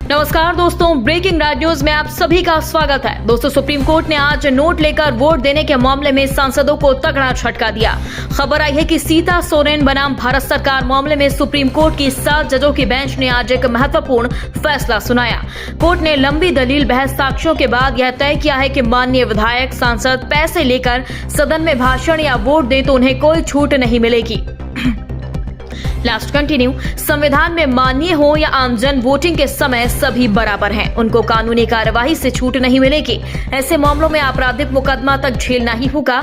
नमस्कार दोस्तों, breaking news में आप सभी का स्वागत है। दोस्तों, सुप्रीम कोर्ट ने आज नोट लेकर वोट देने के मामले में सांसदों को तगड़ा झटका दिया। खबर आई है कि सीता सोरेन बनाम भारत सरकार मामले में सुप्रीम कोर्ट की 7 जजों की बेंच ने आज एक महत्वपूर्ण फैसला सुनाया। कोर्ट ने लंबी दलील बहस साक्ष्यों के बाद यह तय किया है कि माननीय विधायक सांसद पैसे लेकर सदन में भाषण या वोट दे तो उन्हें कोई छूट नहीं मिलेगी। Last continue. संविधान में माननीय हो या आमजन, वोटिंग के समय सभी बराबर हैं। उनको कानूनी कार्यवाही से छूट नहीं मिलेगी। ऐसे मामलों में आपराधिक मुकदमा तक झेलना ही होगा।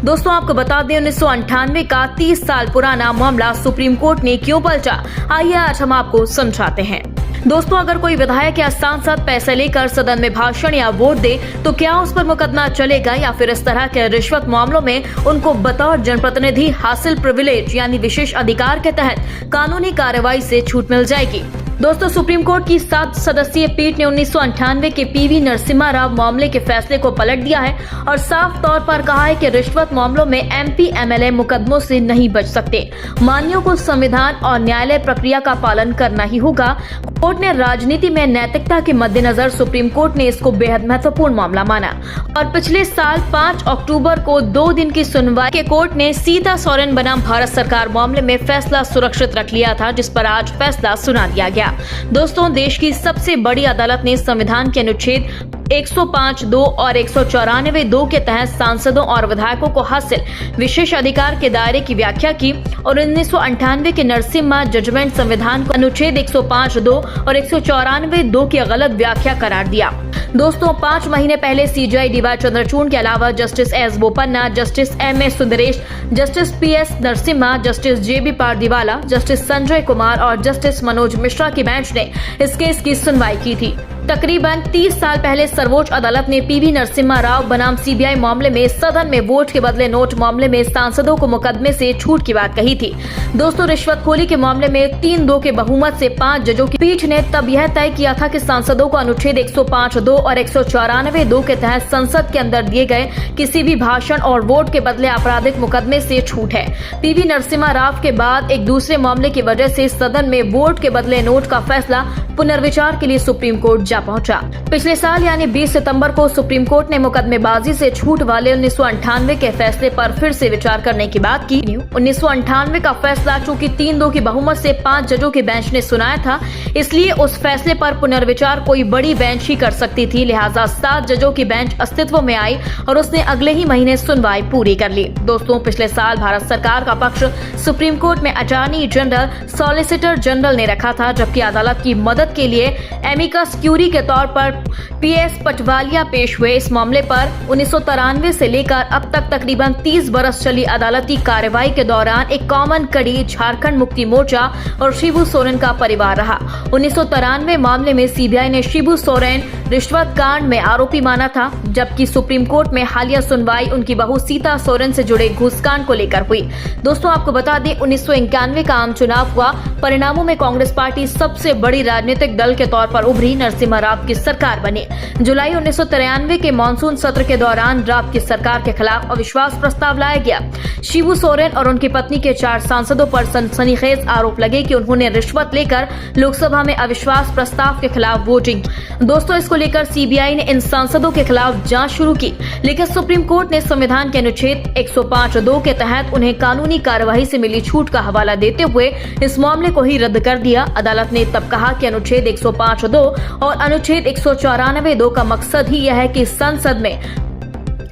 दोस्तों, आपको बता दें 1998 का 30 साल पुराना मामला सुप्रीम कोर्ट ने क्यों पलटा, आइए आज हम आपको समझाते हैं। दोस्तों, अगर कोई विधायक या सांसद पैसे लेकर सदन में भाषण या वोट दे तो क्या उस पर मुकदमा चलेगा या फिर इस तरह के रिश्वत मामलों में उनको बतौर जनप्रतिनिधि हासिल प्रिविलेज यानी विशेष अधिकार के तहत कानूनी कार्रवाई से छूट मिल जाएगी। दोस्तों, सुप्रीम कोर्ट की 7 सदस्यीय पीठ ने 1998 के पीवी नरसिम्हा राव मामले के फैसले को पलट दिया है और साफ तौर पर कहा है कि रिश्वत मामलों में एमपी एमएलए मुकदमों से नहीं बच सकते। मान्यों को संविधान और न्यायालय प्रक्रिया का पालन करना ही होगा। कोर्ट ने राजनीति में नैतिकता के मद्देनजर सुप्रीम कोर्ट ने इसको बेहद महत्वपूर्ण मामला माना और पिछले साल 5 अक्टूबर को 2 दिन की सुनवाई के कोर्ट ने सीता सोरेन बनाम भारत सरकार मामले में फैसला सुरक्षित रख लिया था, जिस पर आज फैसला सुना दिया गया। दोस्तों, देश की सबसे बड़ी अदालत ने संविधान के अनुच्छेद 105(2) और 194(2) के तहत सांसदों और विधायकों को हासिल विशेष अधिकार के दायरे की व्याख्या की और 1998 के नरसिम्हा जजमेंट संविधान को अनुच्छेद 105(2) और 194(2) की गलत व्याख्या करार दिया। दोस्तों, 5 महीने पहले सीजेआई डीवाई चंद्रचूड़ के अलावा justice S Bopanna, justice M A. Sundaresh, justice P S. Narasimha, justice J B. Pardiwala, justice Sanjay Kumar और जस्टिस मनोज मिश्रा की बेंच ने इस केस की सुनवाई की थी। तकरीबन 30 साल पहले सर्वोच्च अदालत ने पीवी नरसिम्हा राव बनाम सीबीआई मामले में सदन में वोट के बदले नोट मामले में सांसदों को मुकदमे से छूट की बात कही थी। दोस्तों, रिश्वतखोरी के मामले में 3-2 के बहुमत से 5 जजों की पीठ ने तब यह तय किया था कि सांसदों को अनुच्छेद 105(2) और 194(2) के तहत संसद के अंदर दिए गए किसी भी भाषण और वोट के बदले आपराधिक मुकदमे से छूट है। पीवी नरसिम्हा राव के बाद एक दूसरे मामले की वजह से सदन में वोट के बदले नोट का फैसला पुनर्विचार के लिए सुप्रीम कोर्ट जा पहुंचा। पिछले साल यानी 20 सितंबर को सुप्रीम कोर्ट ने मुकदमेबाजी से छूट वाले 1998 के फैसले पर फिर से विचार करने की बात की। 1998 का फैसला चूंकि 3-2 की बहुमत से 5 जजों की बेंच ने सुनाया था, इसलिए उस फैसले पर पुनर्विचार कोई बड़ी बेंच ही कर सकती थी। लिहाजा 7 जजों की बेंच अस्तित्व में आई और उसने अगले ही महीने सुनवाई पूरी कर ली। दोस्तों, पिछले साल भारत सरकार का पक्ष सुप्रीम कोर्ट में अटॉर्नी जनरल, सॉलिसिटर जनरल ने रखा था, जबकि अदालत की मदद के लिए एमिकस क्यूरी के तौर पर पीएस पटवालिया पेश हुए। इस मामले पर 1993 से लेकर अब तक तकरीबन 30 बरस चली अदालती कार्रवाई के दौरान एक कॉमन कड़ी झारखंड मुक्ति मोर्चा और शिबू सोरेन का परिवार रहा। 1993 मामले में सीबीआई ने शिबू सोरेन रिश्वत कांड में आरोपी माना था, जबकि सुप्रीम कोर्ट में हालिया सुनवाई उनकी बहू सीता सोरेन से जुड़े घूसकांड को लेकर हुई। दोस्तों, आपको बता दें 1991 का आम चुनाव हुआ। परिणामों में कांग्रेस पार्टी सबसे बड़ी राजनीतिक दल के तौर पर उभरी, नरसिम्हा राव की सरकार बनी। जुलाई 1993 के मानसून सत्र के दौरान राव की सरकार के खिलाफ अविश्वास प्रस्ताव लाया गया। शिबू सोरेन और उनकी पत्नी के 4 सांसदों पर सनसनीखेज आरोप लगे कि उन्होंने रिश्वत लेकर लोकसभा में अविश्वास प्रस्ताव के खिलाफ वोटिंग। दोस्तों, इसको लेकर सीबीआई ने इन सांसदों के खिलाफ जांच शुरू की, लेकिन सुप्रीम कोर्ट ने संविधान के अनुच्छेद 105(2) के तहत उन्हें कानूनी कार्यवाही से मिली छूट का हवाला देते हुए इस मामले को ही रद्द कर दिया। अदालत ने तब कहा कि अनुच्छेद 105(2) और अनुच्छेद 194(2) का मकसद ही यह है कि संसद में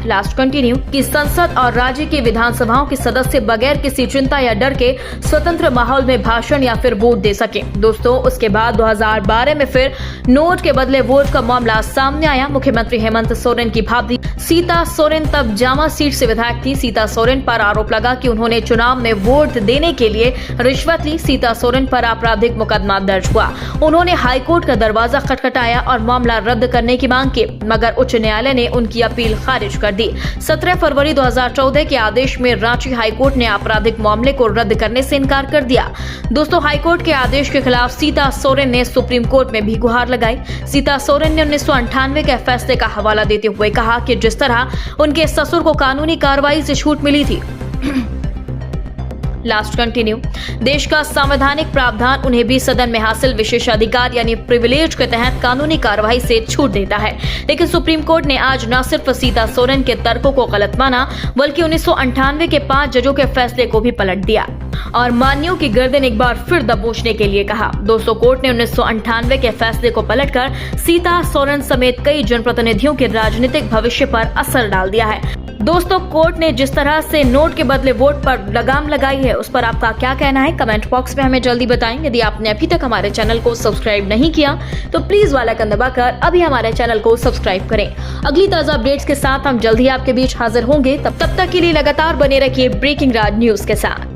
लास्ट कंटिन्यू कि संसद और राज्य की विधानसभाओं के सदस्य बगैर किसी चिंता या डर के स्वतंत्र माहौल में भाषण या फिर वोट दे सके। दोस्तों, उसके बाद 2012 में फिर नोट के बदले वोट का मामला सामने आया। मुख्यमंत्री हेमंत सोरेन की भाभी सीता सोरेन तब जामा सीट से विधायक थी। सीता सोरेन पर आरोप लगा कि उन्होंने चुनाव में वोट देने के लिए रिश्वत ली। सीता सोरेन पर आपराधिक मुकदमा दर्ज हुआ। उन्होंने हाईकोर्ट का दरवाजा खटखटाया और मामला रद्द करने की मांग की, मगर उच्च न्यायालय ने उनकी अपील खारिज कर दी। 17 फरवरी 2014 के आदेश में रांची हाईकोर्ट ने आपराधिक मामले को रद्द करने से इनकार कर दिया। दोस्तों, हाईकोर्ट के आदेश के खिलाफ सीता सोरेन ने सुप्रीम कोर्ट में भी गुहार लगाई। सीता सोरेन ने 1998 के फैसले का हवाला देते हुए कहा कि जिस तरह उनके ससुर को कानूनी कार्रवाई से छूट मिली थी, लास्ट कंटिन्यू। देश का संवैधानिक प्रावधान उन्हें भी सदन में हासिल विशेष अधिकार यानी प्रिविलेज के तहत कानूनी कार्रवाई से छूट देता है। लेकिन सुप्रीम कोर्ट ने आज न सिर्फ सीता सोरेन के तर्कों को गलत माना बल्कि 1998 के 5 जजों के फैसले को भी पलट दिया और मान्यों की गर्दन एक बार फिर दबोचने के लिए कहा। दोस्तों, कोर्ट ने 1998 के फैसले को पलटकर सीता सोरेन समेत कई जनप्रतिनिधियों के राजनीतिक भविष्य पर असर डाल दिया है। दोस्तों, कोर्ट ने जिस तरह से नोट के बदले वोट पर लगाम लगाई है उस पर आपका क्या कहना है, कमेंट बॉक्स में हमें जल्दी बताएं। यदि आपने अभी तक हमारे चैनल को सब्सक्राइब नहीं किया तो प्लीज वाला आइकन दबाकर अभी हमारे चैनल को सब्सक्राइब करें। अगली ताजा अपडेट्स के साथ हम जल्द ही आपके बीच हाजिर होंगे। तब तक के लिए लगातार बने रहिए ब्रेकिंग राज न्यूज के साथ।